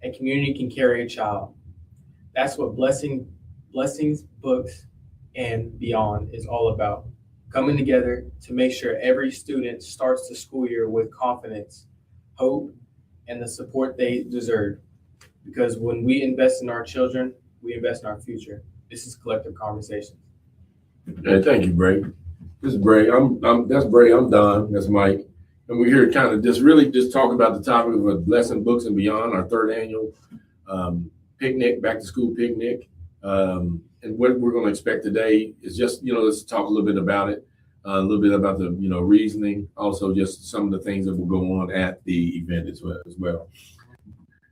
a community can carry a child. That's what blessings, books, and beyond is all about. Coming together to make sure every student starts the school year with confidence, hope, and the support they deserve. Because when we invest in our children, we invest in our future. This is Collective Conversations. Hey, thank you, Bray. This is Bray. That's Bray. I'm Don. That's Mike. And we're here to kind of just talk about the topic of a Blessing Books and Beyond, our third annual picnic, back to school picnic. And what we're going to expect today is just, let's talk a little bit about it, a little bit about the, reasoning, also just some of the things that will go on at the event as well.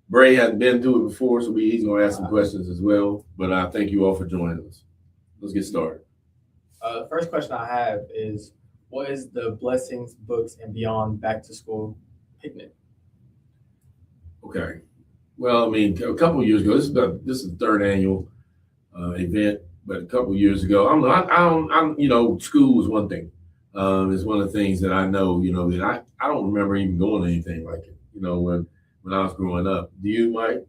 Bray hadn't been through it before, so he's going to ask some questions as well. But I thank you all for joining us. Let's get started. The first question I have is, what is the Blessings, Books, and Beyond back to school picnic? Okay. Well, I mean, a couple of years ago, this is the third annual event, but a couple of years ago, school was one thing. It's one of the things that I know, that I don't remember even going to anything like it, when I was growing up. Do you, Mike?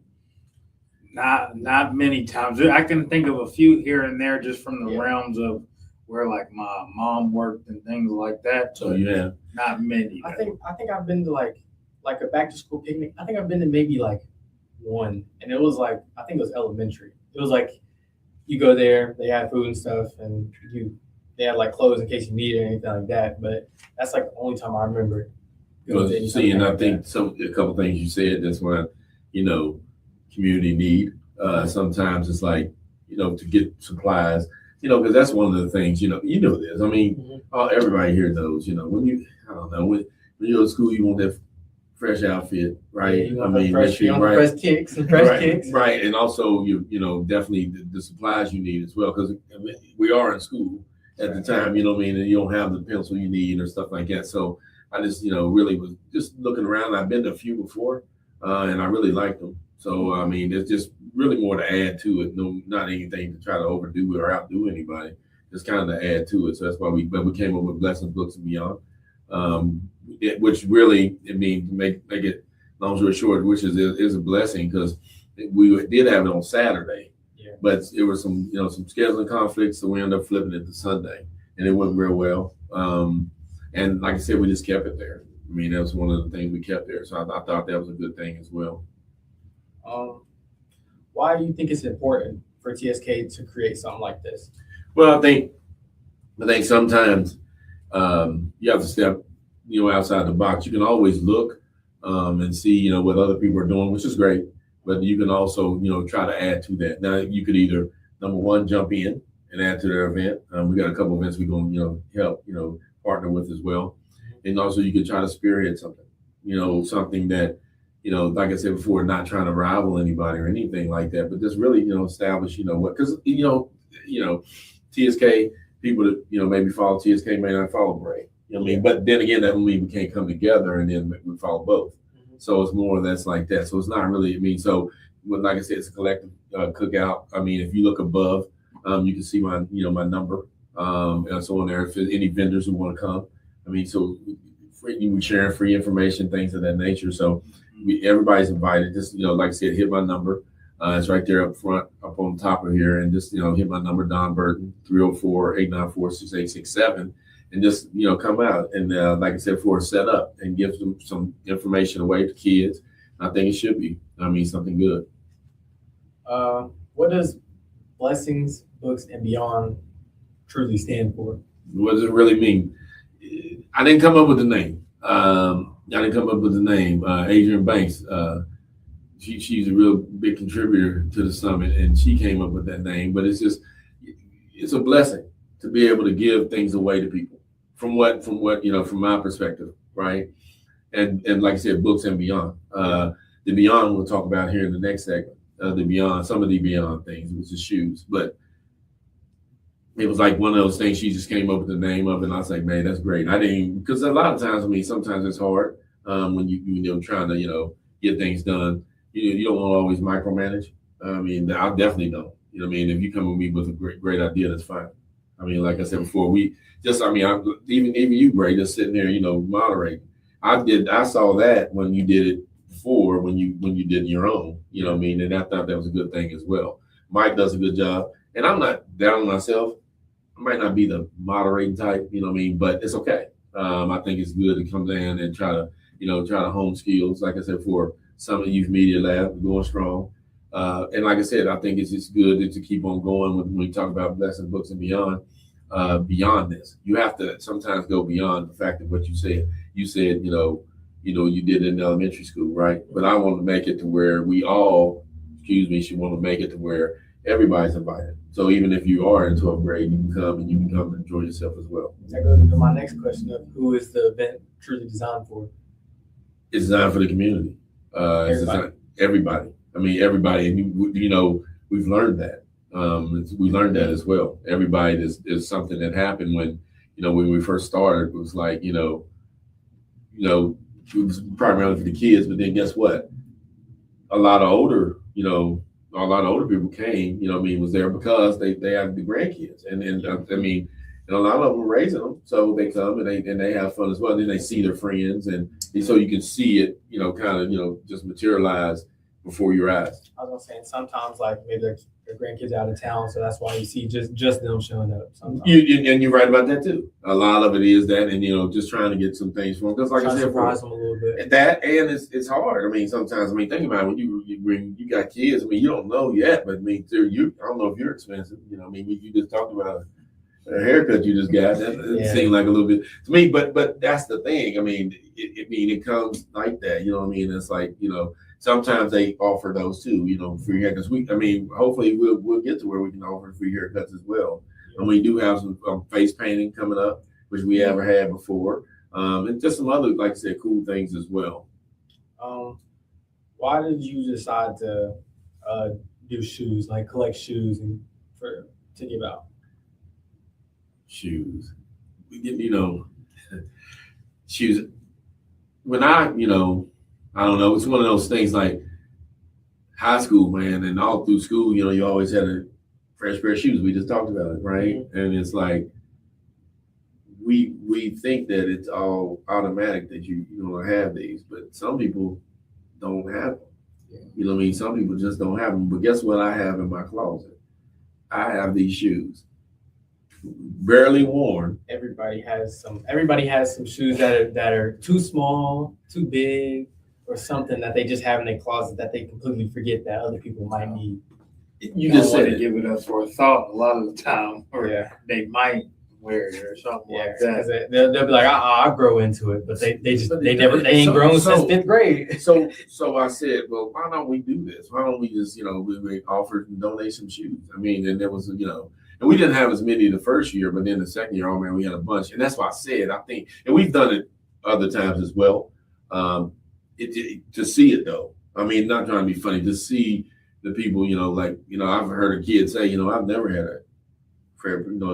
Not many times. I can think of a few here and there just from the realms of where like my mom worked and things like that. So yeah, not many. I think I've been to like a back to school picnic. I think I've been to maybe like one, and it was like, I think it was elementary. It was like you go there, they have food and stuff, and they had like clothes in case you need it or anything like that. But that's like the only time I remember. See, and I think a couple things you said. That's why community need. Sometimes it's like to get supplies. Because that's one of the things, this. I mean, everybody here knows, when when you go to school, you want that fresh outfit, right? Yeah, fresh kicks. Right. And also, definitely the supplies you need as well, because we are in school at the time, and you don't have the pencil you need or stuff like that. So I just, really was just looking around. I've been to a few before, and I really liked them. So, I mean, there's just really more to add to it. No, not anything to try to overdo it or outdo anybody. Just kind of to add to it. So that's why we came up with Blessings, Books, and Beyond, which really, make it long story short, which is a blessing, because we did have it on Saturday, but it was some scheduling conflicts, so we ended up flipping it to Sunday, and it went real well. And like I said, we just kept it there. I mean, that was one of the things we kept there. So I thought that was a good thing as well. Why do you think it's important for TSK to create something like this? Well, I think sometimes you have to step, outside the box. You can always look and see, what other people are doing, which is great. But you can also, try to add to that. Now, you could either, number one, jump in and add to their event. We got a couple events we're going to, help, partner with as well. And also, you could try to spearhead something, something that, like I said before, not trying to rival anybody or anything like that, but just really, establish, what, because, TSK, people that, maybe follow TSK may not follow Bray. I mean, but then again, that means we can't come together and then we follow both. Mm-hmm. So it's more or less like that. So it's not really, so like I said, it's a collective cookout. I mean, if you look above, you can see my, my number, and so on there. If there's any vendors who want to come, so we sharing free information, things of that nature. So everybody's invited. Just, like I said, hit my number. It's right there up front, up on top of here. And just, hit my number, Don Burton, 304-894-6867. And just, come out. And like I said, for a setup and give them some information away to kids. I think it should be, something good. What does Blessings, Books, and Beyond truly stand for? What does it really mean? I didn't come up with the name. Adrian Banks, she's a real big contributor to the summit, and she came up with that name. But it's a blessing to be able to give things away to people from my perspective, right? And like I said, books and beyond. The beyond we'll talk about here in the next segment. The beyond, some of the beyond things, which is shoes, but it was like one of those things. She just came up with the name of it, and I was like, man, that's great. I didn't, because a lot of times, sometimes it's hard when you trying to, get things done. You don't want to always micromanage. I definitely don't. If you come with me with a great idea, that's fine. Like I said before, even you, Bray, just sitting there, moderating. I saw that when you did it before when you did your own, you know what I mean? And I thought that was a good thing as well. Mike does a good job. And I'm not down on myself. I might not be the moderating type, you know what I mean? But it's okay. I think it's good to come down and try to hone skills. Like I said, for some of the youth media lab, going strong. And like I said, I think it's just good to keep on going when we talk about blessing books and beyond. Beyond this, you have to sometimes go beyond the fact of what you said. You said, you did it in elementary school, right? But I want to make it to where we all, should want to make it to where everybody's invited. So even if you are in 12th grade, you can come and you can come and enjoy yourself as well. That goes into my next question of who is the event truly designed for? It's designed for the community. It's designed everybody. I mean, everybody, and we've learned that. We learned that as well. Everybody is something that happened when we first started. It was like, it was primarily for the kids, but then guess what? A lot of older people came, was there because they have the grandkids. And a lot of them are raising them. So they come and they have fun as well. Then they see their friends. And so you can see it, just materialize before your eyes. I was gonna say, sometimes like maybe their grandkids out of town, so that's why you see just them showing up. Sometimes. And you're right about that too. A lot of it is that, and just trying to get some things for them. Because like I said, surprise them a little bit. That and it's hard. I mean, sometimes think about it, when you got kids. I mean, you don't know yet, but I don't know if you're expensive. You just talked about a haircut you just got. That seemed like a little bit to me, but that's the thing. I mean, it comes like that. You know what I mean? It's like sometimes they offer those too, free haircuts. Hopefully we'll get to where we can offer free haircuts as well. Yeah. And we do have some face painting coming up, which we ever had before, and just some other, like I said, cool things as well. Why did you decide to do shoes, like collect shoes and to give out? Shoes, shoes. When I don't know. It's one of those things like high school, man, and all through school, you always had a fresh pair of shoes. We just talked about it, right? Mm-hmm. And it's like we think that it's all automatic that you're gonna have these, but some people don't have them. Yeah. You know what I mean? Some people just don't have them. But guess what I have in my closet? I have these shoes. Barely worn. Everybody has some shoes that are too small, too big, or something that they just have in their closet that they completely forget that other people might need. You just said to give it up for a thought a lot of the time, or they might wear it or something like that. They'll be like, I grow into it, but they ain't grown since 5th grade. So I said, well, why don't we do this? Why don't we just we offered and donate some shoes? I mean, and there was and we didn't have as many the first year, but then the second year, oh man, we had a bunch, and that's why I said I think, and we've done it other times as well. To see it though, I mean, not trying to be funny, to see the people, I've heard a kid say, I've never had a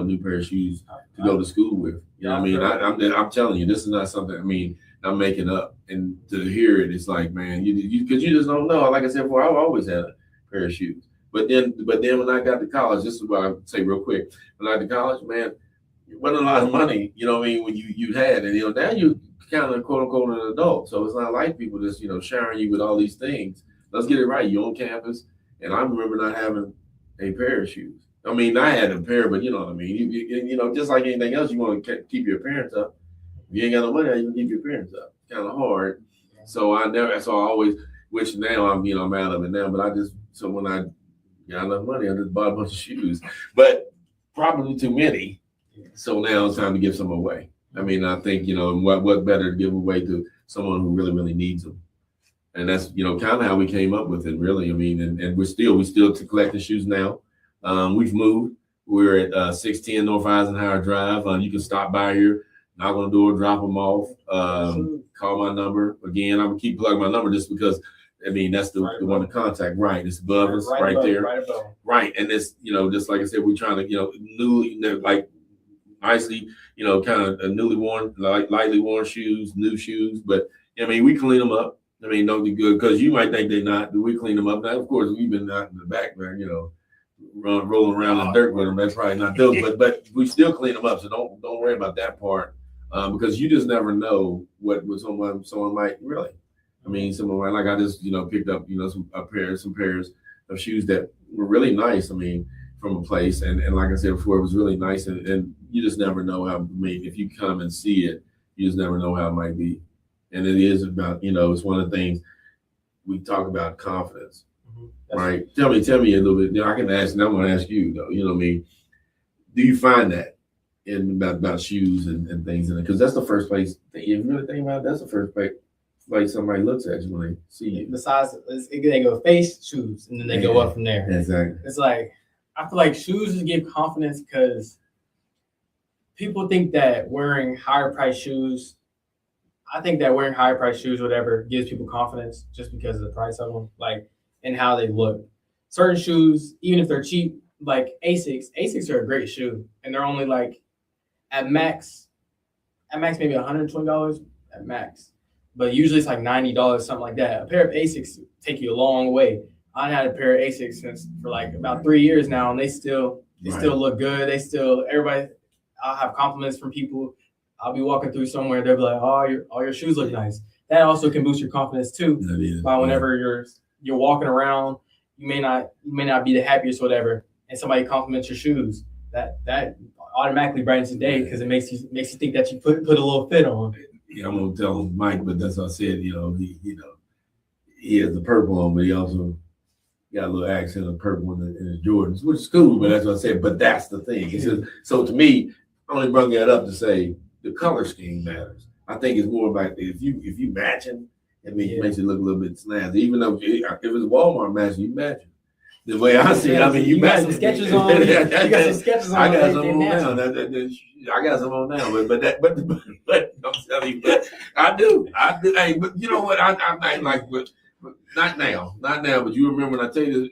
new pair of shoes to go to school with. I mean, I'm telling you, this is not something. I mean, I'm making up, and to hear it, it's like, man, because you just don't know. Like I said before, I've always had a pair of shoes, but then when I got to college, this is what I would say real quick. When I got to college, man, it wasn't a lot of money. When you had, and now you kind of quote unquote an adult, so it's not like people just showering you with all these things. Let's get it right. You're on campus, and I remember not having a pair of shoes. I mean, I had a pair, but you know what I mean. You just like anything else, you want to keep your appearance up. If you ain't got no money, you can keep your appearance up. It's kind of hard. So I always, which now I'm out of it now. But when I got enough money, I just bought a bunch of shoes, but probably too many. So now it's time to give some away. I mean, I think, what better to give away to someone who really, really needs them. And that's, kind of how we came up with it, really. I mean, and we still to collect the shoes now. We've moved. We're at 610 North Eisenhower Drive. You can stop by here, knock on the door, drop them off, call my number. Again, I'm going to keep plugging my number just because, I mean, that's the one to contact. Right. It's above us, right there. Right above. Right. And it's, just like I said, we're trying to, newly, like, nicely, kind of a newly worn, lightly worn shoes, new shoes. But I mean, we clean them up. I mean, don't be good because you might think they're not. But we clean them up. Now, of course, we've been out in the back, man. Rolling around in dirt with them. That's probably not those, but we still clean them up. So don't worry about that part because you just never know what someone might really. I mean, some of my, like I just, picked up, some pairs of shoes that were really nice. I mean, from a place, and like I said before, it was really nice, and you just never know how. I mean, if you come and see it, you just never know how it might be. And it is about, it's one of the things we talk about, confidence, right? Tell me a little bit. I can ask, and I'm going to ask you though. You know what I mean? Do you find that in about shoes and things in it? Because that's the first place that you really think about it, that's the first place somebody looks at you when they see you. Besides, they go face, shoes, and then they go up from there. Exactly. It's like, I feel like shoes just give confidence because people think that wearing higher price shoes, I think that wearing higher price shoes, whatever, gives people confidence just because of the price of them, like, and how they look. Certain shoes, even if they're cheap, like Asics are a great shoe, and they're only like at max maybe $120 at max, but usually it's like $90, something like that. A pair of Asics take you a long way. I had a pair of Asics for like about 3 years now, and they still look good. Everybody, I'll have compliments from people. I'll be walking through somewhere, they'll be like, "Oh, your shoes look nice." That also can boost your confidence too. By whenever you're walking around, you may not be the happiest, or whatever, and somebody compliments your shoes. That automatically brightens the day because it makes you think that you put a little fit on. Yeah, I'm gonna tell Mike, but that's what I said. He has the purple on, but he also got a little accent of purple in his Jordans, which is cool. But that's what I said. But that's the thing. He says, so to me, I only brought that up to say the color scheme matters. I think it's more about if you matching, it makes it look a little bit snazzy. Even though if it's Walmart matching, you matching. The way I see it, I mean, you got some sketches on. You got some sketches on. I got some on now. I got some on now, but I'm telling you, but I do. Hey, but you know what? I'm not like, but not now. But you remember when I tell you this,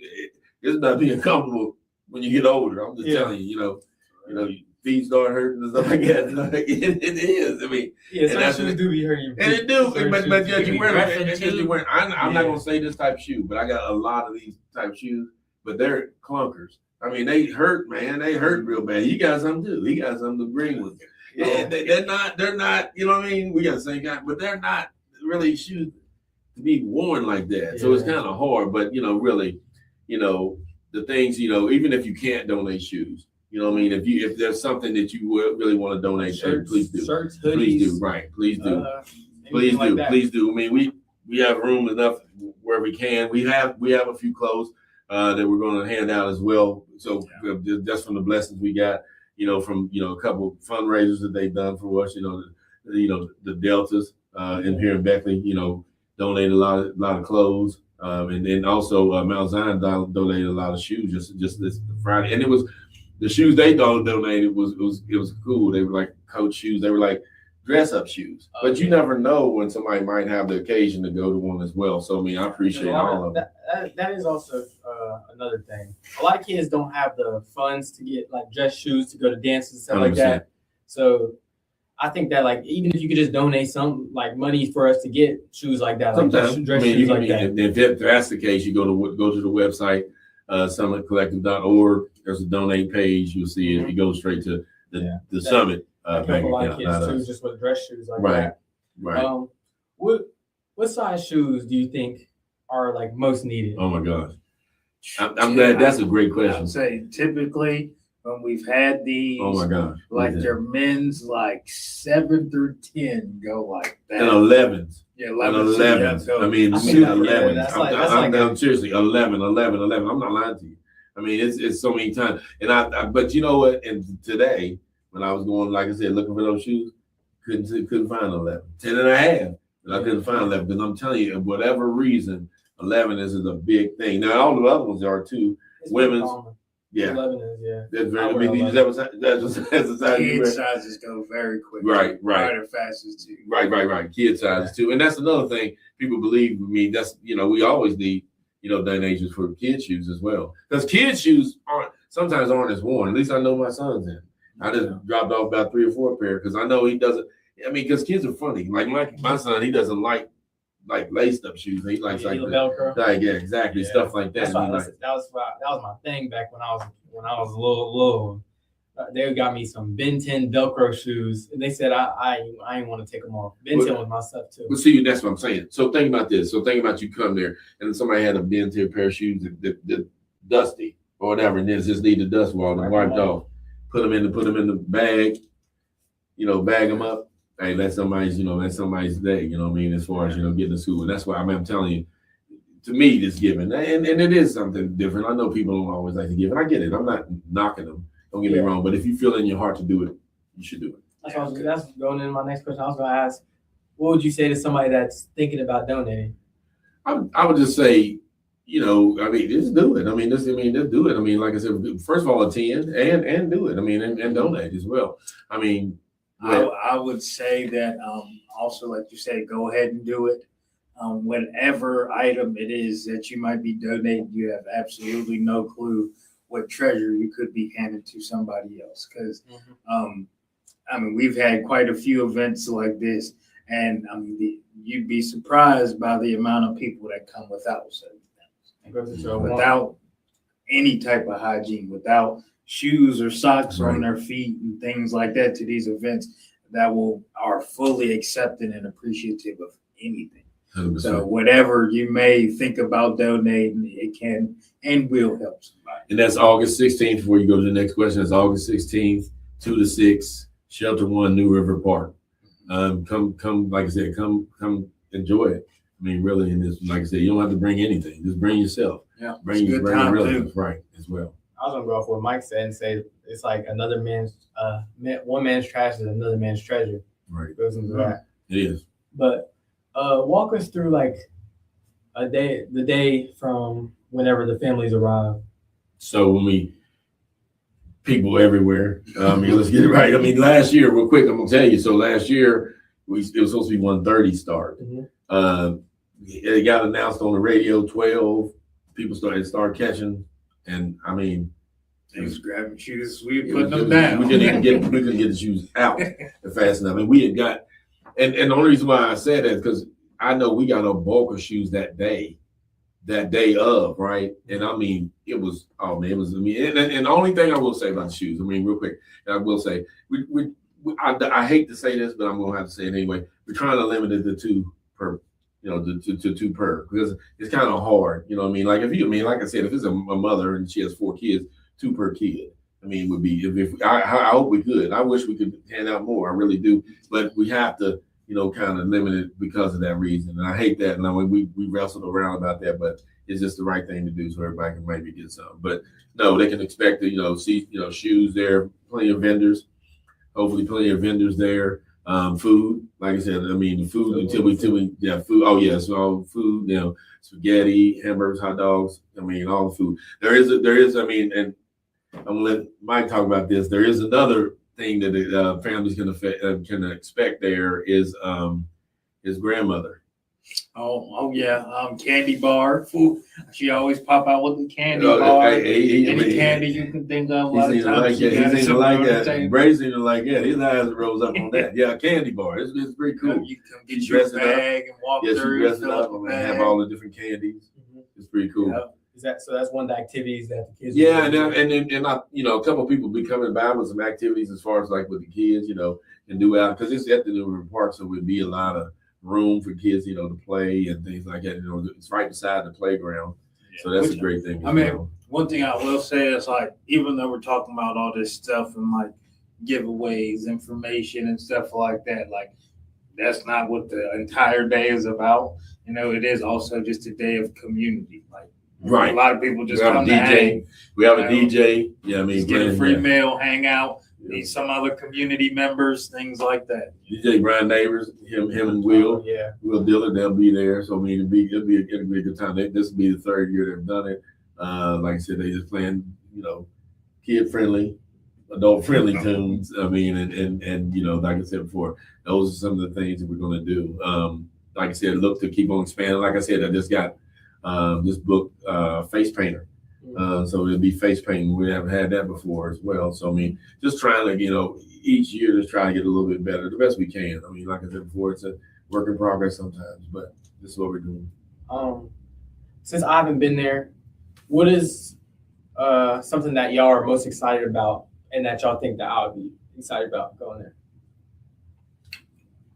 it's not being comfortable when you get older. I'm just telling you, your feet start hurting and stuff like that. It is. I mean, some shoes do be hurting you. And it do. But you wear. I'm not gonna say this type of shoe, but I got a lot of these type of shoes. But they're clunkers. I mean, they hurt, man. They hurt real bad. You got something too. He got something to bring with. Yeah, they're not. You know what I mean? We got the same guy, but they're not really shoes to be worn like that. So it's kind of hard. But really, the things, even if you can't donate shoes, you know what I mean? If there's something that you really want to donate, please do. Shirts, hoodies. Please do. Right. Please do. Please do. I mean, we have room enough where we can. We have a few clothes that we're going to hand out as well. So just from the blessings we got, from a couple fundraisers that they've done for us, the Deltas in here in Beckley, donated a lot of clothes, and then also Mount Zion donated a lot of shoes just this Friday, and it was the shoes they donated was cool. They were like coach shoes. They were like dress up shoes, but you never know when somebody might have the occasion to go to one as well. So I mean, I appreciate all of it. That is also another thing. A lot of kids don't have the funds to get like dress shoes to go to dances and stuff 100%. Like that. So I think that like even if you could just donate some like money for us to get shoes like that, sometimes like dress shoes like that. If that's the case, you go to the website summitcollective.org. There's a donate page. You'll see it. You go straight to the summit. A lot of kids too, just with dress shoes like that. Right. What size shoes do you think are like most needed? Oh my gosh, I'm glad. That's a great question. I'd say typically when we've had these, oh my gosh, like their men's like 7 through 10 go like that, and 11s. Yeah, 11s. I mean, 11s. I'm seriously 11. I'm not lying to you. I mean, it's so many times, and but you know what? And today, when I was going, like I said, looking for those shoes, couldn't find 11, 10 and a half, but I couldn't find 11 because I'm telling you, for whatever reason, 11 is a big thing. Now all the other ones are too. Women's, 11 is That's very. I mean, that's the size. Kid sizes go very quick. Right. They're fastest too. Right. Kid sizes too, and that's another thing people believe. I mean, that's we always need donations for kid shoes as well because kid shoes sometimes aren't as worn. At least I know my son's in. I just dropped off about 3 or 4 pair because I know he doesn't. I mean, because kids are funny. Like my son, he doesn't like laced up shoes. He likes like Velcro. Exactly, stuff like that. That was my thing back when I was a little. They got me some Ben 10 Velcro shoes, and they said I ain't want to take them off. Ben 10 was my stuff too. But see, that's what I'm saying. So think about this. So think about you come there, and somebody had a Ben 10 pair of shoes that dusty or whatever, and then just need the dust wiped off. Put them in the bag, bag them up. Hey, that's somebody's day. You know what I mean? As far as getting to school, and that's why I'm telling you. To me, this giving, and it is something different. I know people don't always like to give, and I get it. I'm not knocking them. Don't get me wrong, but if you feel in your heart to do it, you should do it. That's going into my next question. I was going to ask, what would you say to somebody that's thinking about donating? I would just say, just do it. Just do it. Like I said, first of all, attend and do it. And donate as well. I would say that also, like you said, go ahead and do it. Whatever item it is that you might be donating, you have absolutely no clue what treasure you could be handing to somebody else. Because, we've had quite a few events like this, and you'd be surprised by the amount of people that come without certain things, without any type of hygiene, without shoes or socks on their feet and things like that to these events that are fully accepting and appreciative of anything. 100%. So whatever you may think about donating, it can and will help somebody. And that's August 16th. Before you go to the next question, it's August 16th, 2 to 6, Shelter 1, New River Park. Come, like I said, come enjoy it. Really, and this, like I said, you don't have to bring anything. Just bring yourself. Yeah, bring your relatives, right, as well. I was gonna go off what Mike said and say it's like one man's trash is another man's treasure. Right. It goes into that. It is. But walk us through like the day from whenever the families arrive. So people everywhere. Let's get it right. Last year, real quick, I'm gonna tell you. So last year, it was supposed to be 1:30 start. Mm-hmm. It got announced on the radio 12. People started catching, and they was grabbing shoes. We were putting them down. We couldn't get the shoes out fast enough. And we had got, and the only reason why I said that is because I know we got a bulk of shoes that day of, right? And it was, and the only thing I will say about the shoes, real quick, I will say, I hate to say this, but I'm gonna have to say it anyway. We're trying to limit it to 2 per, to 2 per, because it's kind of hard, Like like I said, if it's a mother and she has 4 kids, 2 per kid. Would be if I hope we could. I wish we could hand out more. I really do, but we have to, kind of limit it because of that reason. And I hate that. And we wrestled around about that, but it's just the right thing to do so everybody can maybe get some. But no, they can expect to, see, shoes there, plenty of vendors, hopefully plenty of vendors there. Food, like I said, the food until we food. Oh yeah, so food, spaghetti, hamburgers, hot dogs. All the food. There is, and I'm gonna let Mike talk about this. There is another thing that the families can expect there is his grandmother. Oh yeah, candy bar. Food. She always pop out with the candy bar. Any candy you can think of. He seems like that. Brady seems like that. His eyes rose up on that. Yeah, candy bar. It's pretty cool. You can get your bag and walk through. Yes, you dress it up and have all the different candies. Mm-hmm. It's pretty cool. Yeah. That's one of the activities that the kids. Yeah, and a couple of people be coming by with some activities as far as like with the kids, and do out because it's at the New River Park, so it'd be a lot of room for kids, to play and things like that. It's right beside the playground, so that's a great thing. One thing I will say is like, even though we're talking about all this stuff and like giveaways, information and stuff like that, like that's not what the entire day is about. It is also just a day of community, like. Right. A lot of people just come to hang. We have a DJ. Yeah, just get a free meal, hang out, meet some other community members, things like that. DJ Brian Neighbors, him and Will. Yeah. Will Dillard, they'll be there. So it'll be a good time. This will be the 3rd year they've done it. Like I said, they just playing, kid friendly, adult friendly tunes. And like I said before, those are some of the things that we're gonna do. Like I said, look to keep on expanding. Like I said, I just got this book, Face Painter. So it'll be face painting. We haven't had that before as well. So just trying to, each year just trying to get a little bit better, the best we can. Like I said before, it's a work in progress sometimes, but this is what we're doing. Since I haven't been there, what is something that y'all are most excited about and that y'all think that I would be excited about going there?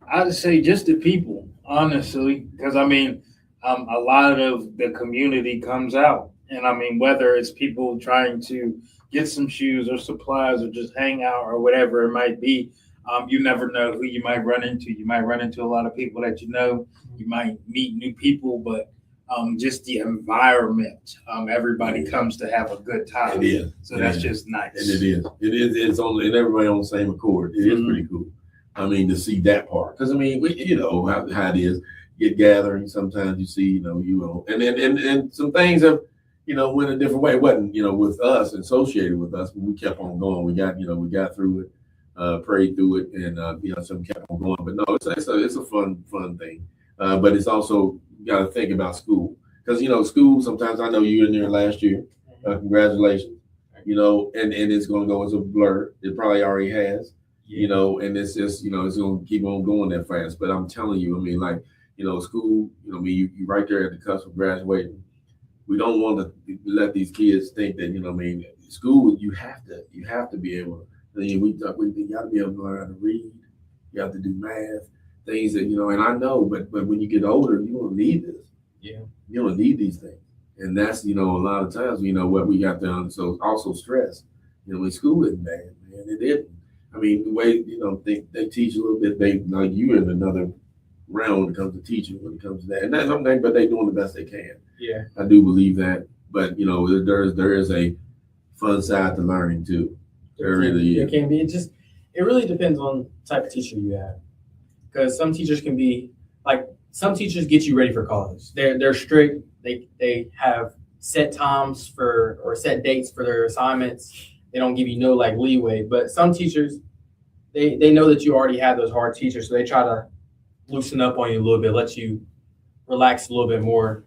I'd say just the people, honestly, because I mean, a lot of the community comes out, and I mean, whether it's people trying to get some shoes or supplies or just hang out or whatever it might be, you never know who you might run into. You might run into a lot of people that you know. You might meet new people, but just the environment, everybody comes to have a good time. It is. So that's just nice. And it is. It's on, and everybody on the same accord. It is pretty cool. I mean, to see that part, because I mean, you know how it is. Get gathering. Sometimes you see, and then and some things have, went a different way. It wasn't, with us, associated with us, but we kept on going. We got through it, prayed through it, and some kept on going. But no, it's a fun thing. But it's also, you got to think about school, because school. Sometimes, I know you were in there last year. Congratulations. And it's going to go as a blur. It probably already has. And it's just, it's going to keep on going that fast. But I'm telling you, I mean, like, school, you right there at the cusp of graduating. We don't want to let these kids think that, school, you have to be able to, we got to be able to learn how to read. You have to do math, things that, and I know, but when you get older, you don't need this. Yeah. You don't need these things. And that's, a lot of times, what we got to, so also stress, when school isn't bad, man, it isn't. I mean, the way, they teach a little bit, like you in another realm when it comes to teaching, when it comes to that. And that's something, but they're doing the best they can. Yeah. I do believe that. But, there is a fun side to learning too. There really is. It can be. It really depends on the type of teacher you have. Because some teachers can be, like, some teachers get you ready for college. They're strict. They have set times or set dates for their assignments. They don't give you no like leeway. But some teachers, they know that you already have those hard teachers, so they try to loosen up on you a little bit, let you relax a little bit more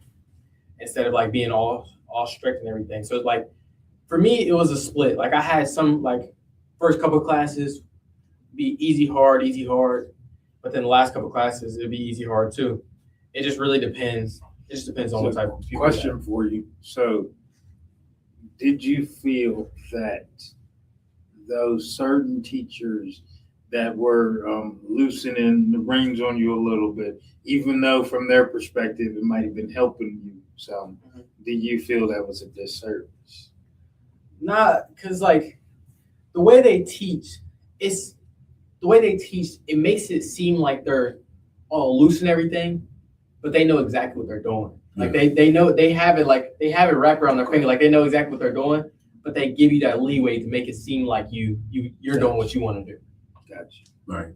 instead of like being all strict and everything. So it's like, for me, it was a split. Like I had some like first couple of classes be easy, hard, but then the last couple of classes it'd be easy, hard too. It just really depends. It just depends on what type of people. Question for you. So did you feel that those certain teachers that were loosening the reins on you a little bit, even though from their perspective it might have been helping you some, did you feel that was a disservice? Not because like the way they teach, it makes it seem like they're all loose and everything, but they know exactly what they're doing. Like they know they have it wrapped around their finger, like they know exactly what they're doing, but they give you that leeway to make it seem like you're doing what you want to do. Gotcha. Right.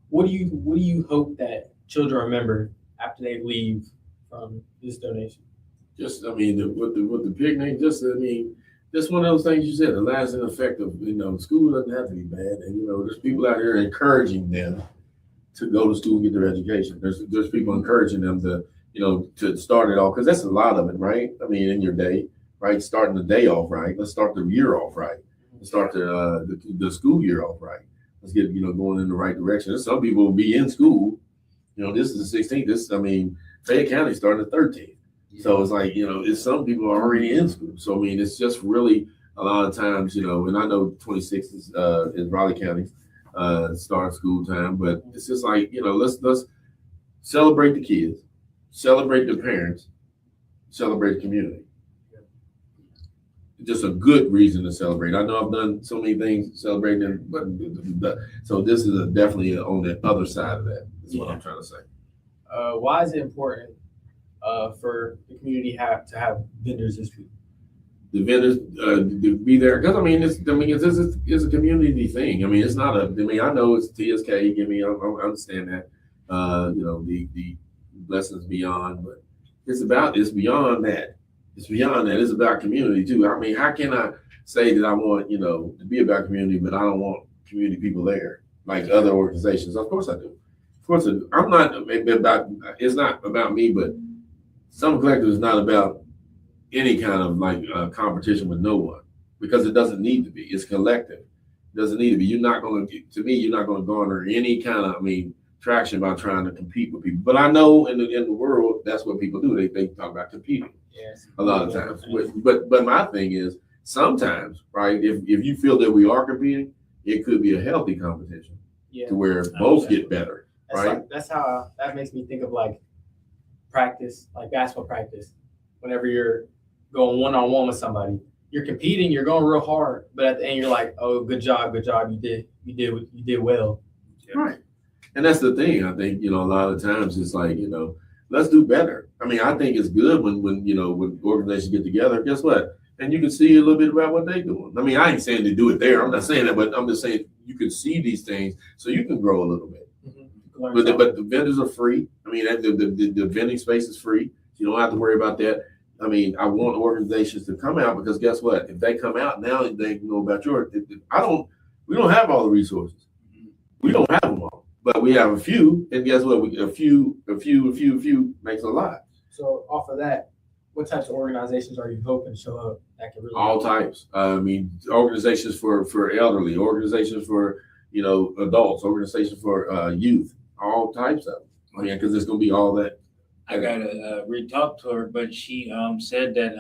What do you hope that children remember after they leave from this donation? Just, with the picnic, just one of those things you said, the lasting effect of, school doesn't have to be bad. And, there's people out here encouraging them to go to school and get their education. There's people encouraging them to start it off, because that's a lot of it, right? In your day, right? Starting the day off right. Let's start the year off right. Let's start the school year off right. Let's get, going in the right direction. And some people will be in school. This is the 16th. Fayette County starting the 13th. So it's like, it's some people are already in school. So, it's just really a lot of times, and I know 26 is Raleigh County start school time, but it's just like, let's celebrate the kids, celebrate the parents, celebrate the community. Just a good reason to celebrate. I know I've done so many things celebrating, but so this is definitely on the other side of that. That's what I'm trying to say. Why is it important for the community to have vendors this week? The vendors to be there, because it's a community thing. It's not I know it's TSK. I understand that. The blessings beyond, but it's beyond that. It's beyond that. It's about community too. How can I say that I want to be about community, but I don't want community people there like other organizations? Of course I do. Of course I do. I'm not about. It's not about me, but some collective is not about any kind of competition with no one, because it doesn't need to be. It's collective. It doesn't need to be. You're not going to garner any kind of, traction by trying to compete with people. But I know in the world, that's what people do. They talk about competing a lot of times. But my thing is sometimes, right, if you feel that we are competing, it could be a healthy competition to where both get better, right? That's how that makes me think of like practice, like basketball practice. Whenever you're going one-on-one with somebody, you're competing, you're going real hard, but at the end you're like, oh, good job, you did well. Right. And that's the thing. I think, a lot of times it's like, let's do better. I mean, I think it's good when organizations get together, guess what? And you can see a little bit about what they're doing. I mean, I ain't saying to do it there. I'm not saying that, but I'm just saying you can see these things so you can grow a little bit. Mm-hmm. But the vendors are free. I mean, the vending space is free. You don't have to worry about that. I mean, I want organizations to come out because guess what? If they come out now, they can know about yours. We don't have all the resources. We don't have them all, but we have a few. And guess what? A few makes a lot. So off of that, what types of organizations are you hoping to show up that can really all types? I mean, organizations for elderly, organizations for adults, organizations for youth, all types of them. I mean, because there's going to be all that. I gotta re-talk to her, but she said that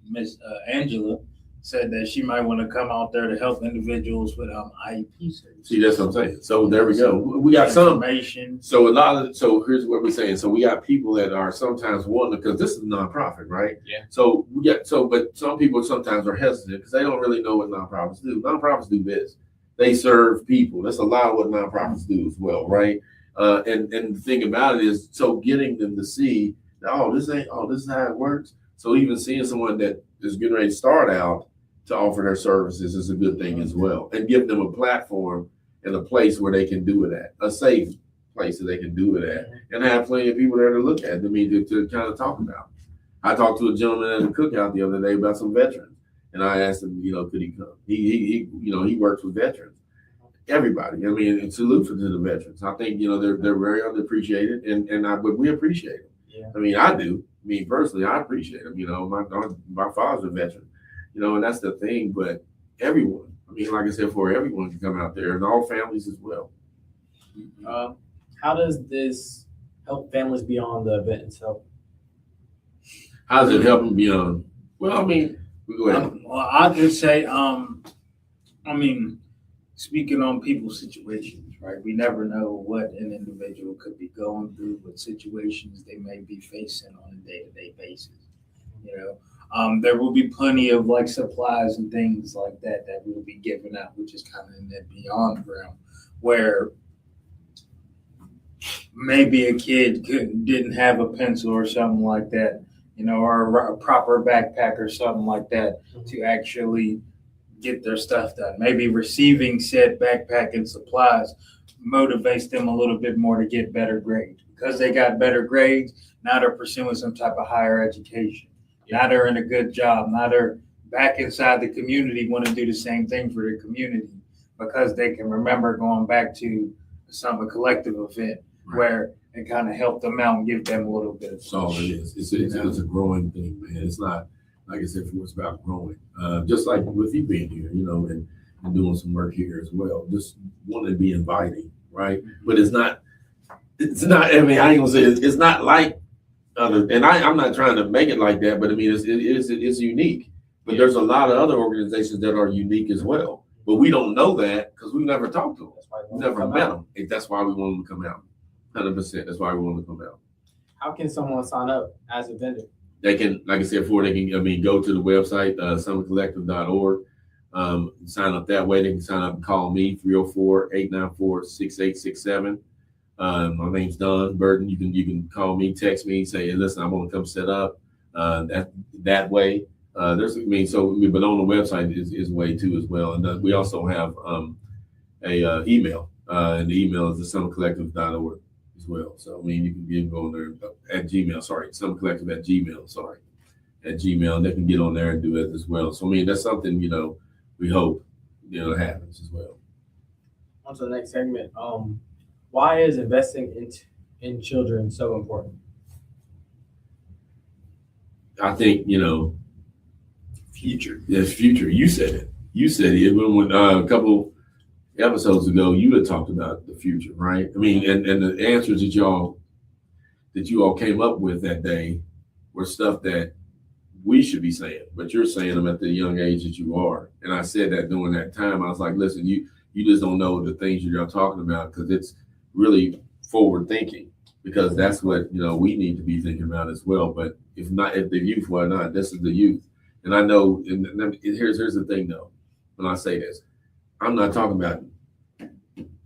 Miss Angela said that she might want to come out there to help individuals with IEP services. See, that's what I'm saying. So there we go. We got some information. So here's what we're saying. So we got people that are sometimes wanting, because this is a nonprofit, right? Yeah. So but some people sometimes are hesitant because they don't really know what nonprofits do. Nonprofits do this. They serve people. That's a lot of what nonprofits do as well, right? And the thing about it is, so getting them to see, this is how it works. So even seeing someone that is getting ready to start out to offer their services is a good thing as well, and give them a platform and a place where they can do it at, a safe place that they can do it at, and have plenty of people there to look at. I mean, to kind of talk about. I talked to a gentleman at a cookout the other day about some veterans, and I asked him, could he come? He works with veterans. Everybody. I mean, and salute to the veterans. I think they're very underappreciated, but we appreciate them. Yeah. I mean, I do. Me personally, I appreciate them. My father's a veteran. And that's the thing. But everyone, I mean, like I said, for everyone to come out there, and all families as well. How does this help families beyond the event itself? How does it help them beyond? Well, I mean, go ahead. Well, I just say, speaking on people's situations, right? We never know what an individual could be going through, what situations they may be facing on a day-to-day basis. There will be plenty of like supplies and things like that will be given out, which is kind of in that beyond realm, where maybe a kid didn't have a pencil or something like that, or a proper backpack or something like that to actually get their stuff done. Maybe receiving said backpack and supplies motivates them a little bit more to get better grades. Because they got better grades, now they're pursuing some type of higher education. Now they're in a good job. Now they're back inside the community, want to do the same thing for the community because they can remember going back to a collective event where it kind of helped them out and give them a little bit of. That's all it is. It's a growing thing, man. It's not, like I said, it's about growing. Just like with you being here, and doing some work here as well. Just wanting to be inviting, right? But it's not, I mean, I ain't gonna say it's not like other, and I'm not trying to make it like that, but I mean, it's unique. But there's a lot of other organizations that are unique as well. But we don't know that because we've never talked to them. We've never met them. That's why we want them to come out. 100%. That's why we want them to come out. How can someone sign up as a vendor? They can, like I said before, go to the website, summitcollective.org. Sign up that way. They can sign up and call me, 304-894-6867. My name's Don Burton. You can call me, text me, say, hey, listen, I want to come set up. That way. But on the website is way too as well. And we also have a email, and the email is the summitcollective.org as well. So you can go on there at Gmail. Summitcollective at Gmail. At Gmail, and they can get on there and do it as well. So that's something we hope happens as well. On to the next segment. Why is investing in children so important? I think future. Yes, future. You said it. When a couple episodes ago, you had talked about the future, right? I mean, and the answers that you all came up with that day were stuff that we should be saying, but you're saying them at the young age that you are. And I said that during that time. I was like, listen, you just don't know the things you're talking about, because it's really forward thinking, because that's what we need to be thinking about as well. But if the youth were not, this is the youth. And I know, and here's the thing though, when I say this, I'm not talking about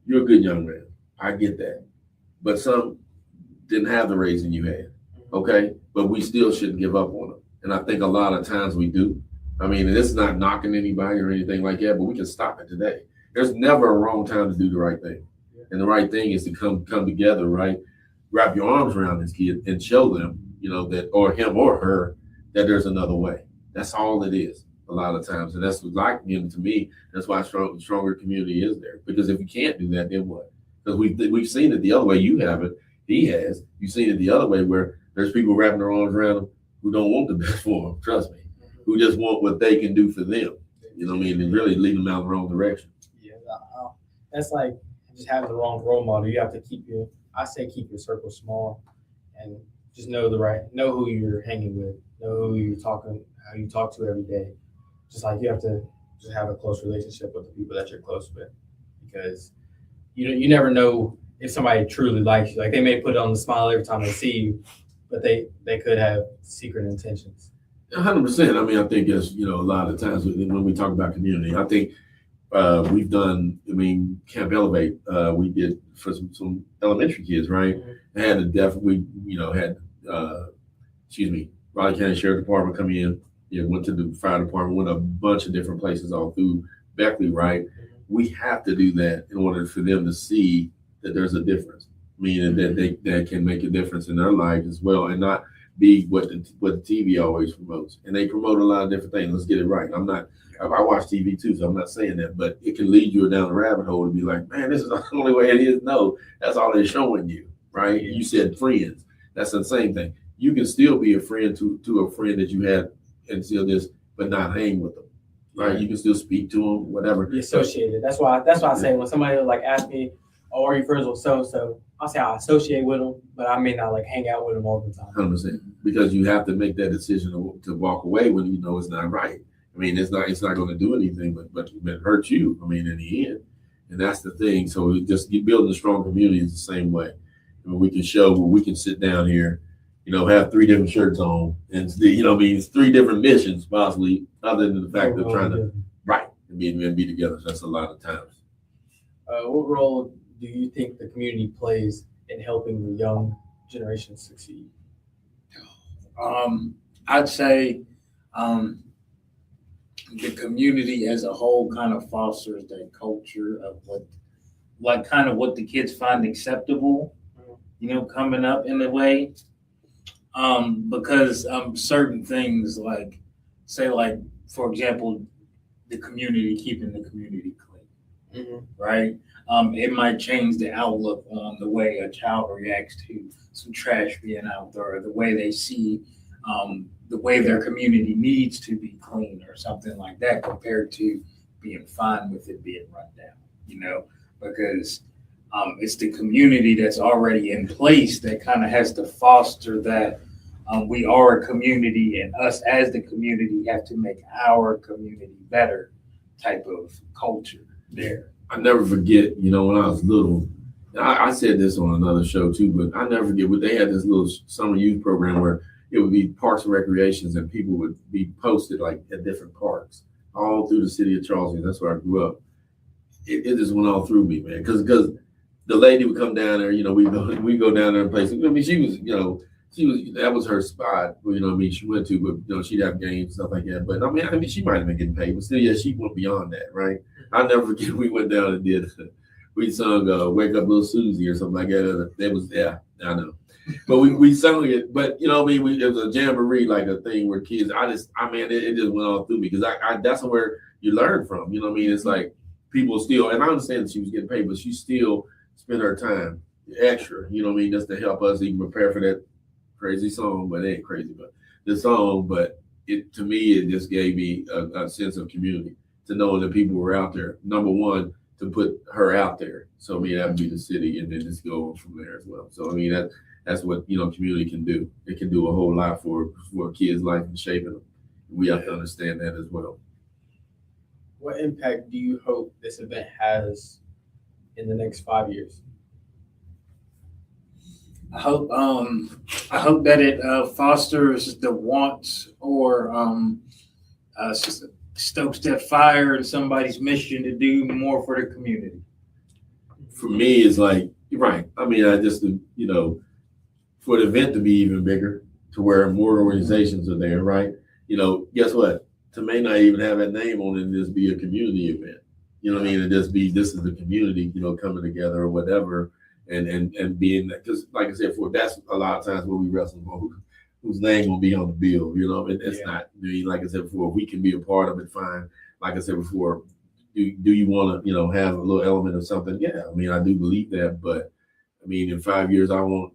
you're a good young man. I get that. But some didn't have the raising you had. Okay. But we still shouldn't give up on them. And I think a lot of times we do. I mean, and it's not knocking anybody or anything like that, but we can stop it today. There's never a wrong time to do the right thing. And the right thing is to come together, right? Wrap your arms around this kid and show them, that, or him or her, that there's another way. That's all it is a lot of times. And that's like, to me, that's why stronger community is there. Because if you can't do that, then what? Because we've seen it the other way. You haven't. He has. You've seen it the other way, where there's people wrapping their arms around them who don't want the best for them, trust me, who just want what they can do for them. You know what I mean? And really lead them out the wrong direction. Yeah, that's like just having the wrong role model. You have to keep your circle small, and just know who you're hanging with, know who you're talking, how you talk to every day. Just like you have to just have a close relationship with the people that you're close with, because you never know if somebody truly likes you. Like, they may put on the smile every time they see you, but they could have secret intentions. 100%. I mean, I think as a lot of times when we talk about community, I think we've done. I mean, Camp Elevate, we did for some elementary kids, right? Mm-hmm. And had Raleigh County Sheriff Department come in. Went to the fire department, went a bunch of different places all through Beckley, right? Mm-hmm. We have to do that in order for them to see that there's a difference, meaning that they can make a difference in their life as well, and not be what the TV always promotes. And they promote a lot of different things. Let's get it right. I watch TV too, so I'm not saying that, but it can lead you down a rabbit hole to be like, man, this is the only way it is. No, that's all they're showing you, right? Yeah. You said friends. That's the same thing. You can still be a friend to a friend that you had and still just, but not hang with them, right? Yeah. You can still speak to them, whatever. Be associated. That's why I say when somebody like asks me, "Oh, are you friends with so-and-so?" I'll say I associate with them, but I may not like hang out with them all the time. 100%, because you have to make that decision to walk away when you know it's not right. I mean, it's not going to do anything but hurt you. I mean, in the end, and that's the thing. So just building a strong community is the same way. I mean, we can show where we can sit down here, have 3 different shirts on, and it's 3 different missions possibly, other than the fact of trying to be together. So that's a lot of times. What role do you think the community plays in helping the young generation succeed? I'd say the community as a whole kind of fosters that culture of what the kids find acceptable, coming up in a way. Because certain things like, say, like, for example, keeping the community clean, mm-hmm. right? It might change the outlook on the way a child reacts to some trash being out there, or the way they see the way their community needs to be clean or something like that, compared to being fine with it being run down, because it's the community that's already in place that kind of has to foster that we are a community, and us as the community have to make our community better type of culture there. I never forget, when I was little, I said this on another show too, but I never forget they had this little summer youth program where it would be parks and recreations, and people would be posted like at different parks all through the city of Charleston. That's where I grew up. It just went all through me, man, because the lady would come down there, we go down there and play. I mean, she was, that was her spot, she went to, but, she'd have games and stuff like that. But I mean, she might have been getting paid, but still, yeah, she went beyond that, right? I'll never forget, we went down and we sung Wake Up Little Susie or something like that. It was, yeah, I know. But we sung it, but, it was a jamboree, like a thing where kids, it just went all through me, because that's where you learn from, It's like people still, and I understand that she was getting paid, but she still spent her time extra, just to help us even prepare for that crazy song. But it ain't crazy, but the song, but to me, it just gave me a sense of community, to know that people were out there, number one, to put her out there. So I mean, that would be the city, and then just go from there as well. So I mean, that's what community can do. It can do a whole lot for a kid's life and shaping them. We have to understand that as well. What impact do you hope this event has in the next 5 years? I hope that it fosters the wants or stokes that fire in somebody's mission to do more for the community. For me, it's like, right. I mean, I just, for the event to be even bigger, to where more organizations are there, right? Guess what? To may not even have that name on it and just be a community event. You know what I mean? And just be, this is the community, coming together or whatever, and being that, because like I said before, that's a lot of times what we wrestle for, whose name will be on the bill. It's not, like I said before, we can be a part of it, fine. Like I said before, do you want to, have a little element of something? Yeah, I mean, I do believe that, but I mean, in 5 years, I want,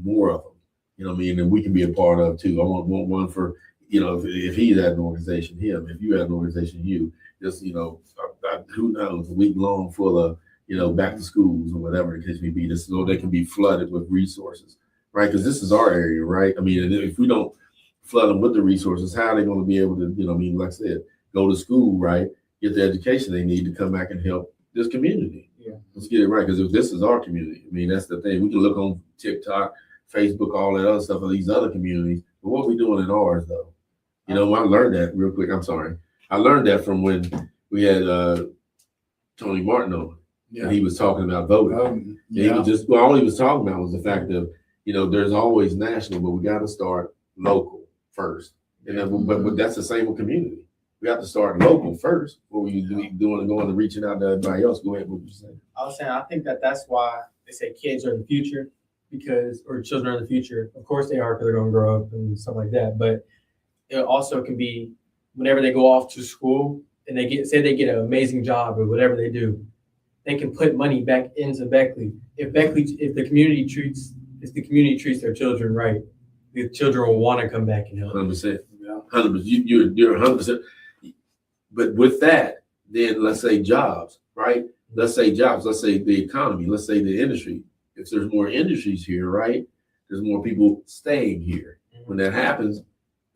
more of them, and we can be a part of too. I want one for, if he's at an organization, him, if you had an organization, you just, who knows, a week long full of, back to schools or whatever the case may be, just so they can be flooded with resources, right? Because this is our area, right? I mean, if we don't flood them with the resources, how are they going to be able to, like I said, go to school, right? Get the education they need to come back and help this community. Yeah. Let's get it right, because if this is our community, I mean, that's the thing. We can look on TikTok, Facebook, all that other stuff of these other communities, but what we doing in ours, though? I learned that real quick. I'm sorry. I learned that from when we had Tony Martin on. Yeah. And he was talking about voting. He was just, all he was talking about was the fact of, there's always national, but we got to start local first. And then, but that's the same with community. We have to start local first before we doing and going and reaching out to everybody else. Go ahead, what you saying? I was saying, I think that's why they say kids are the future, or children are the future. Of course they are, because they're going to grow up and stuff like that. But it also can be whenever they go off to school and they get an amazing job or whatever they do, they can put money back into Beckley. If the community treats their children right, the children will want to come back and help. 100%. 100%. You're 100%. But with that, then let's say jobs, right? Let's say jobs. Let's say the economy. Let's say the industry. If there's more industries here, right? There's more people staying here. Mm-hmm. When that happens,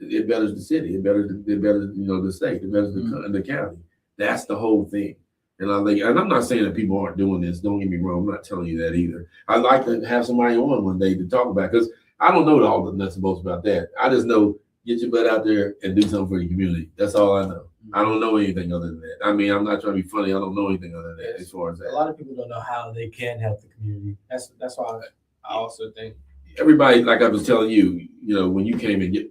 it betters the city. It betters the state. It betters the county. That's the whole thing. And I'm not saying that people aren't doing this. Don't get me wrong. I'm not telling you that either. I'd like to have somebody on one day to talk about, because I don't know all the nuts and bolts about that. I just know, get your butt out there and do something for the community. That's all I know. I don't know anything other than that. I mean, I'm not trying to be funny. I don't know anything other than that as far as that. A lot of people don't know how they can help the community. That's why I also think everybody, like I was telling you, when you came in, you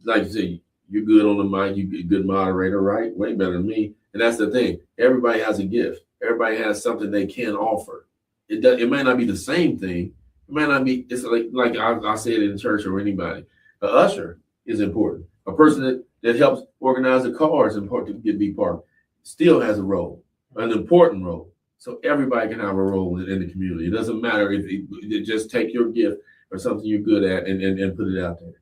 like you said, you're good on the mic, you're a good moderator, right? Way better than me. And that's the thing. Everybody has a gift. Everybody has something they can offer. It may not be the same thing. It might not be. It's like I said in church or anybody. An usher is important. A person that helps organize the cars and to be parked still has a role, an important role. So everybody can have a role in the community. It doesn't matter if you just take your gift or something you're good at and put it out there,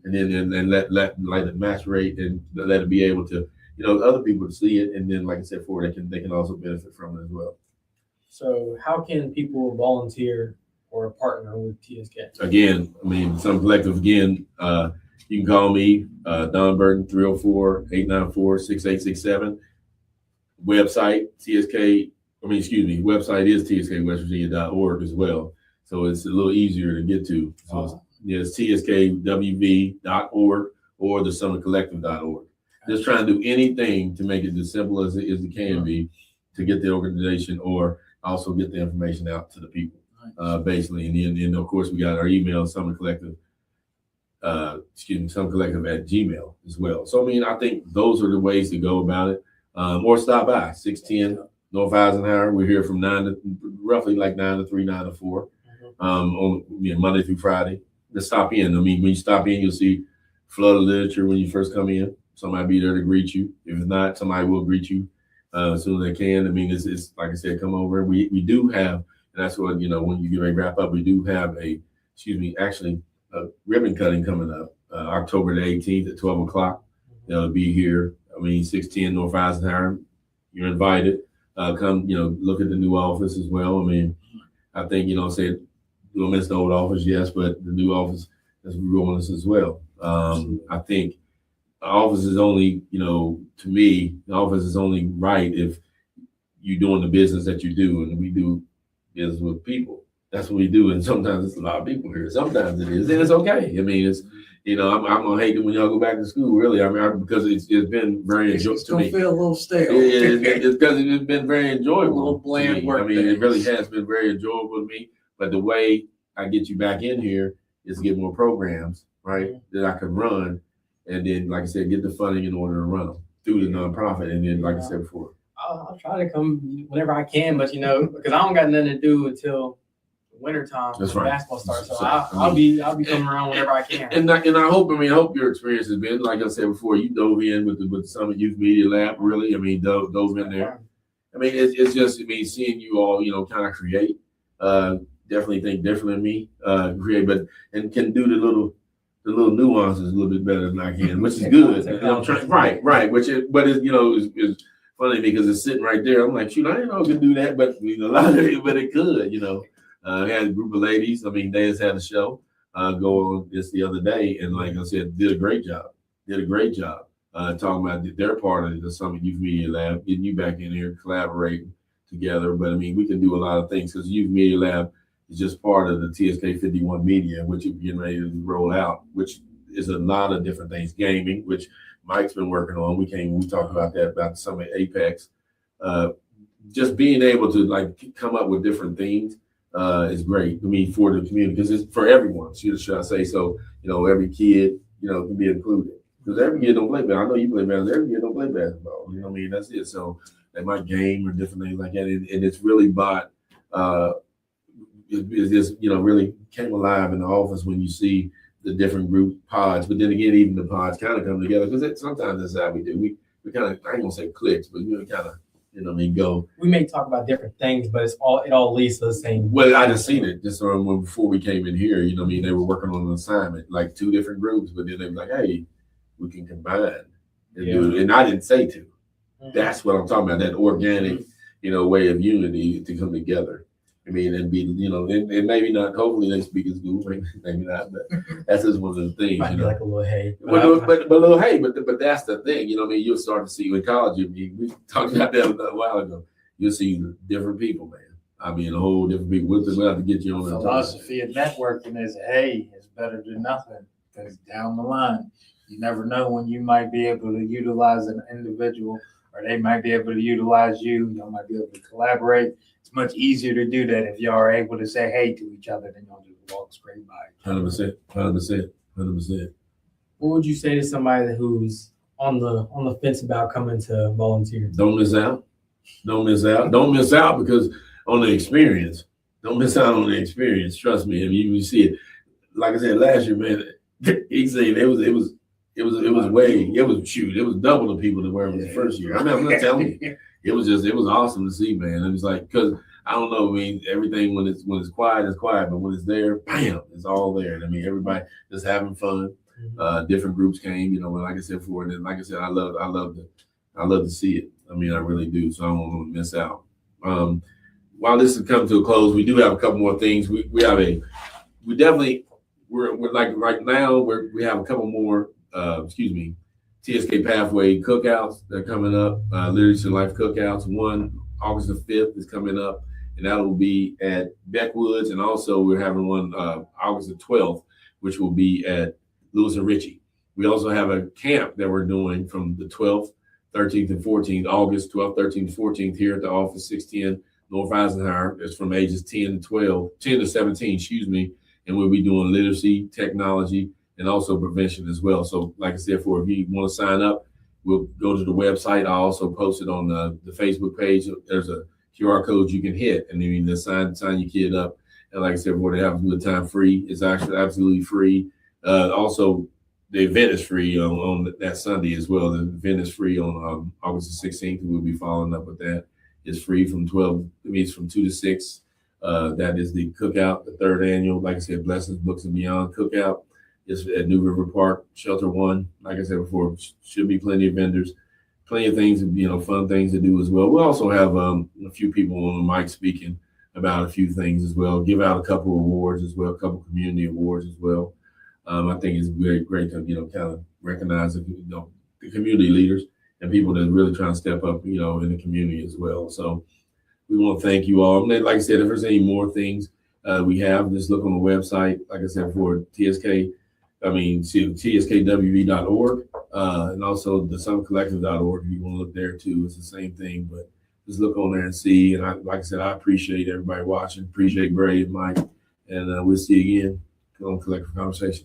and then let it maturate and let it be able to, other people to see it, and then like I said before, they can also benefit from it as well. So how can people volunteer or partner with TSK? Again, I mean, some collective. Again, you can call me, Don Burton, 304-894-6867. Website website is tskWestVirginia.org as well. So it's a little easier to get to. So it's tskwv.org or thesummitcollective.org. Just trying to do anything to make it as simple as it can be to get the organization or also get the information out to the people, basically. And then of course, we got our email, summitcollective @gmail as well. So, I mean, I think those are the ways to go about it. Or stop by 610 North Eisenhower. We're here from roughly 9 to 3, 9 to 4, on Monday through Friday. Just stop in. I mean, when you stop in, you'll see flood of literature when you first come in. Somebody be there to greet you. If it's not, somebody will greet you as soon as they can. I mean, it's like I said, come over. We do have, and that's what, when you get ready to wrap up, we do have a ribbon cutting coming up October the 18th at 12 o'clock. They'll be here. I mean, 610 North Eisenhower. You're invited. come, look at the new office as well. I mean, I think, say, we'll miss the old office, yes, but the new office is growing us as well. I think the office is only, to me, the office is only right if you're doing the business that you do, and we do business with people. That's what we do, and sometimes it's a lot of people here. Sometimes it is, and it's okay. I mean, it's I'm gonna hate it when y'all go back to school. Really, I mean, because it's been very enjoyable to me. Feel a little stale. It's because it's been very enjoyable. A little bland work. I mean, it really has been very enjoyable to me. But the way I get you back in here is to get more programs, right, that I can run, and then, like I said, get the funding in order to run them through the nonprofit, and then, like I said before, I'll try to come whenever I can, but because I don't got nothing to do until wintertime. That's when right. Basketball starts, so I'll be coming around whenever I can. And I hope your experience has been, like I said before, you dove in with the Summit Youth Media Lab. Really, I mean, dove in there. I mean, it's just, seeing you all, kind of create. Definitely think differently than me. Create, and can do the little nuances a little bit better than I can, which is good. And I'm trying, right. But it's funny because it's sitting right there. I'm like, shoot, I didn't know it could do that, but a lot of it, but it could. I had a group of ladies. I mean, they just had a show go on this the other day, and like I said, did a great job. Talking about their part of the Summit Youth Media Lab, getting you back in here, collaborating together. But I mean, we can do a lot of things because Youth Media Lab is just part of the TSK 51 Media, which is getting ready to roll out, which is a lot of different things. Gaming, which Mike's been working on. We talked about that, about the Summit Apex. Just being able to come up with different themes is great. I mean, for the community, because it's for everyone. Should I say so? Every kid, can be included. Because every kid don't play basketball. I know you play basketball. Every kid don't play basketball. You know what I mean? That's it. So they might game or different things like that. And it's really about it just really came alive in the office when you see the different group pods. But then again, even the pods kind of come together because sometimes that's how we do. We kind of, I ain't gonna say clicks, but kind of go. We may talk about different things, but it all leads to the same. Well, I just seen it just before we came in here. They were working on an assignment, like two different groups, but then they were like, hey, we can combine and do it. And I didn't say to. Mm-hmm. That's what I'm talking about. That organic, way of unity to come together. I mean, and be, and maybe not. Hopefully, they speak as good. Maybe not, but that's just one of the things. Might be like a little hey, but a little hey. But that's the thing. You'll start to see in college. We talked about that a while ago. You'll see different people, man. I mean, a whole different people. We'll have to get you on. The philosophy of networking is, hey, it's better than nothing. Because down the line, you never know when you might be able to utilize an individual, or they might be able to utilize you. You might be able to collaborate. It's much easier to do that if you are able to say hey to each other than you'll just walk straight by. 100%. What would you say to somebody who's on the fence about coming to volunteer? Don't miss out. Don't miss out because on the experience. Don't miss out on the experience. Trust me. I mean, you see it. Like I said last year, man. He said it was double the people that were in the first year. I mean, I'm not telling you. It was awesome to see, man. It was like, because I don't know, I mean, everything when it's quiet, it's quiet, but when it's there, bam, it's all there. And I mean, everybody just having fun. Different groups came, like I said before, and then, like I said, I love to see it. I mean, I really do. So I don't want to miss out. While this is coming to a close, we do have a couple more things. We have we're like right now we have a couple more TSK Pathway cookouts that are coming up, Literacy and Life cookouts. One, August the 5th is coming up, and that will be at Beckwoods. And also we're having one August the 12th, which will be at Lewis and Ritchie. We also have a camp that we're doing from the 12th, 13th, and 14th, August 12th, 13th, 14th here at the office, 610 North Eisenhower. It's from ages 10 to 17, and we'll be doing literacy, technology, and also prevention as well. So like I said, if you want to sign up, we'll go to the website. I also post it on the Facebook page. There's a QR code you can hit, and then you can sign your kid up. And like I said, they have a good time free. It's actually absolutely free. Also, the event is free on that Sunday as well. The event is free on August the 16th. We'll be following up with that. It's free from 12. It means from 2 to 6. That is the cookout, the third annual, like I said, Blessings, Books, and Beyond cookout. It's at New River Park, Shelter 1. Like I said before, should be plenty of vendors. plenty of things, fun things to do as well. We'll also have a few people on the mic speaking about a few things as well. Give out a couple awards as well, a couple community awards as well. I think it's very great to kind of recognize the community leaders and people that are really trying to step up in the community as well. So we want to thank you all. And like I said, if there's any more things we have, just look on the website. Like I said, for tskwv.org, and also the summitcollective.org. If you want to look there too, it's the same thing. But just look on there and see. And like I said, I appreciate everybody watching. Appreciate Bray and Mike, and we'll see you again on Collective Konversations.